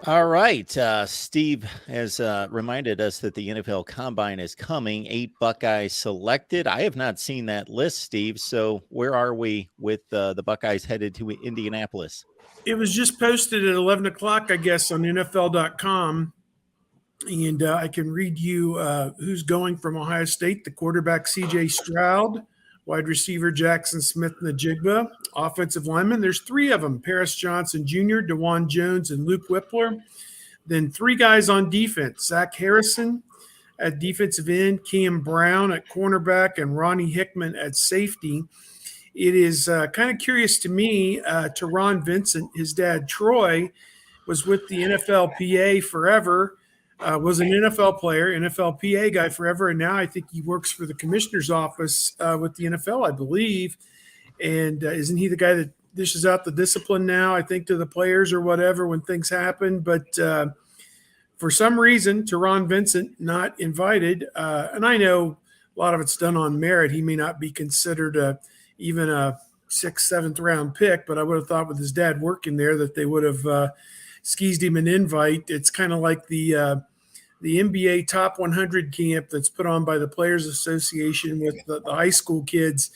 All right. Steve has reminded us that the NFL Combine is coming. 8 Buckeyes selected. I have not seen that list, Steve. So where are we with the Buckeyes headed to Indianapolis? It was just posted at 11 o'clock, I guess, on NFL.com. And I can read you who's going from Ohio State: the quarterback CJ Stroud, wide receiver Jaxon Smith-Njiba, offensive lineman. There's three of them: Paris Johnson Jr., DeJuan Jones, and Luke Whippler. Then three guys on defense: Zack Harrison at defensive end, Cam Brown at cornerback, and Ronnie Hickman at safety. It is kind of curious to me. Teron Vincent, his dad Troy, was with the NFLPA forever. Was an NFL player, NFLPA guy forever, and now I think he works for the commissioner's office with the NFL, I believe. And isn't he the guy that dishes out the discipline now, I think, to the players or whatever when things happen? But for some reason, Teron Vincent not invited. And I know a lot of it's done on merit. He may not be considered even a 6th, 7th round pick, but I would have thought with his dad working there that they would have skeezed him an invite. It's kind of like the NBA Top 100 camp that's put on by the Players Association with the high school kids.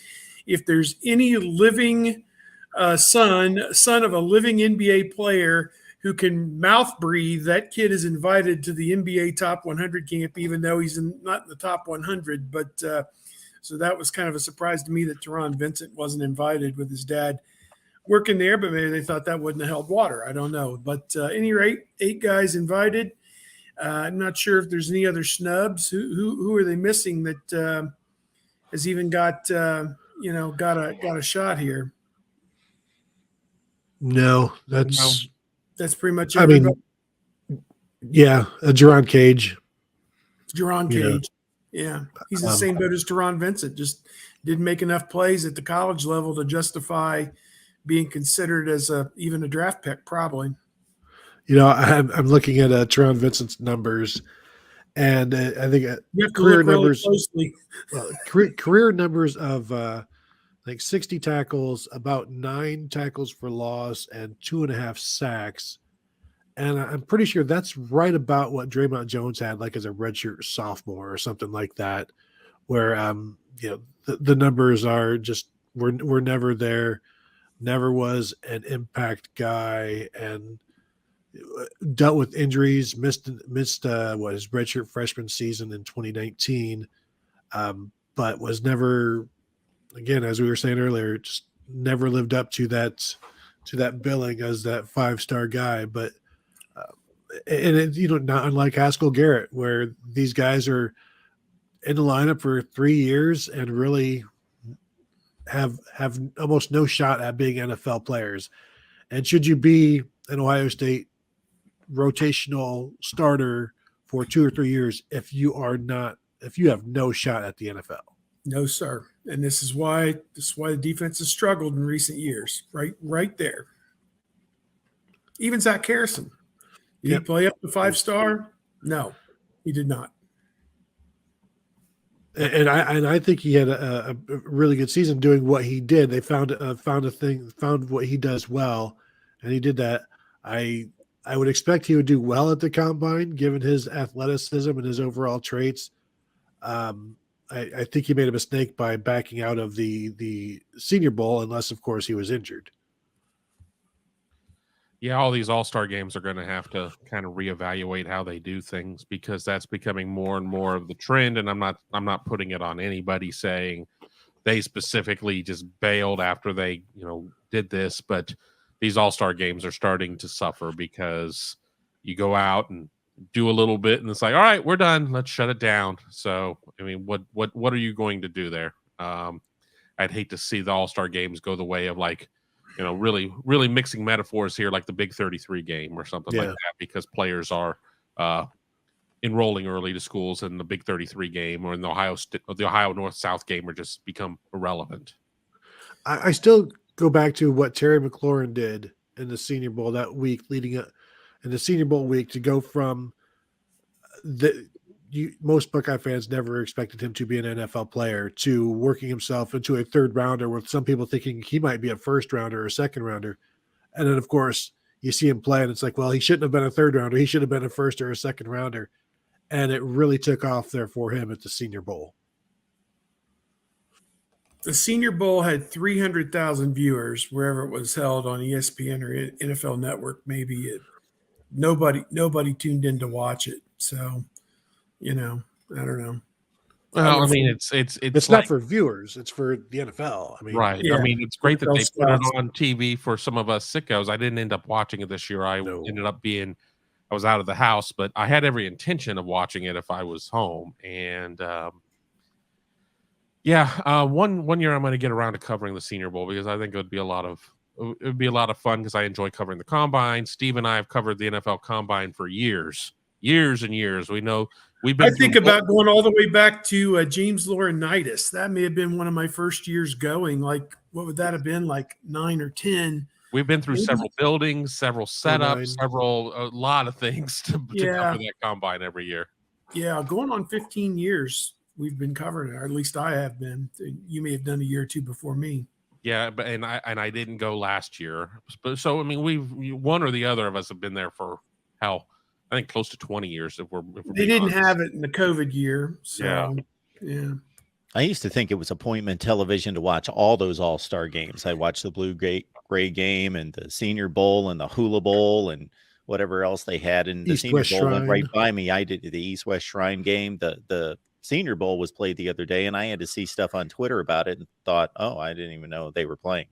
If there's any living son of a living NBA player who can mouth breathe, that kid is invited to the NBA Top 100 camp, even though he's not in the top 100. But so that was kind of a surprise to me that Teron Vincent wasn't invited with his dad working there, but maybe they thought that wouldn't have held water. I don't know. But at any rate, 8 guys invited. I'm not sure if there's any other snubs. Who are they missing that has even got got a shot here? No, that's pretty much everybody. I mean, yeah, Jerron Cage. Jerron Cage. Yeah, he's the same boat as Teron Vincent. Just didn't make enough plays at the college level to justify being considered as even a draft pick, probably. I'm looking at Teron Vincent's numbers, and I think career numbers, career numbers of like 60 tackles, about 9 tackles for loss, and 2.5 sacks. And I'm pretty sure that's right about what Draymond Jones had, like as a redshirt sophomore or something like that, where the numbers are just we're never there, never was an impact guy, and dealt with injuries, missed his redshirt freshman season in 2019, but was never, again, as we were saying earlier, just never lived up to that billing as that 5-star guy. But not unlike Haskell Garrett, where these guys are in the lineup for 3 years and really have almost no shot at being NFL players. And should you be an Ohio State rotational starter for 2 or 3 years if you have no shot at the NFL? No, sir. And this is why the defense has struggled in recent years. Right there. Even Zack Harrison. Did he play up to 5-star? No, he did not. And I think he had a really good season doing what he did. They found what he does well, and he did that. I would expect he would do well at the combine, given his athleticism and his overall traits. I think he made a mistake by backing out of the Senior Bowl, unless, of course, he was injured. Yeah, all these all-star games are going to have to kind of reevaluate how they do things, because that's becoming more and more of the trend. And I'm not putting it on anybody saying they specifically just bailed after they, did this, but these all-star games are starting to suffer because you go out and do a little bit and it's like, all right, we're done. Let's shut it down. So, I mean, what are you going to do there? I'd hate to see the all-star games go the way of really, really mixing metaphors here, like the Big 33 game or something like that, because players are enrolling early to schools, and the Big 33 game or in the Ohio North-South game are just become irrelevant. I still go back to what Terry McLaurin did in the Senior Bowl that week leading up in the Senior Bowl week, to go from most Buckeye fans never expected him to be an NFL player, to working himself into a 3rd rounder, with some people thinking he might be a 1st rounder or 2nd rounder. And then, of course, you see him play, and it's like, well, he shouldn't have been a third rounder. He should have been a first or a second rounder. And it really took off there for him at the Senior Bowl. The Senior Bowl had 300,000 viewers wherever it was held on ESPN or NFL Network. Maybe nobody tuned in to watch it. So, I don't know. Well, I mean, it's It's like, not for viewers; it's for the NFL. I mean, right. Yeah. I mean, it's great that they NFL put it spots. on TV for some of us sickos. I didn't end up watching it this year. I ended up I was out of the house, but I had every intention of watching it if I was home. And one year I'm going to get around to covering the Senior Bowl because I think it would be a lot of fun because I enjoy covering the Combine. Steve and I have covered the NFL Combine for years and years. We know we've been. I think about going all the way back to James Laurinaitis. That may have been one of my first years going. Like, what would that have been? Like 9 or 10. We've been through Maybe. several buildings, several setups, 09. a lot of things to cover that Combine every year. Yeah, going on 15 years we've been covering it, or at least I have been. You may have done a year or two before me. Yeah, but I didn't go last year. But so I mean, one or the other of us have been there for I think close to 20 years. If we're They didn't have it in the COVID year, so yeah. I used to think it was appointment television to watch all those all-star games. I watched the Blue Gray game and the Senior Bowl and the Hula Bowl and whatever else they had. And the East Senior West Bowl went right Shrine. by me. I did the East West Shrine game. The Senior Bowl was played the other day, and I had to see stuff on Twitter about it and thought, oh, I didn't even know they were playing.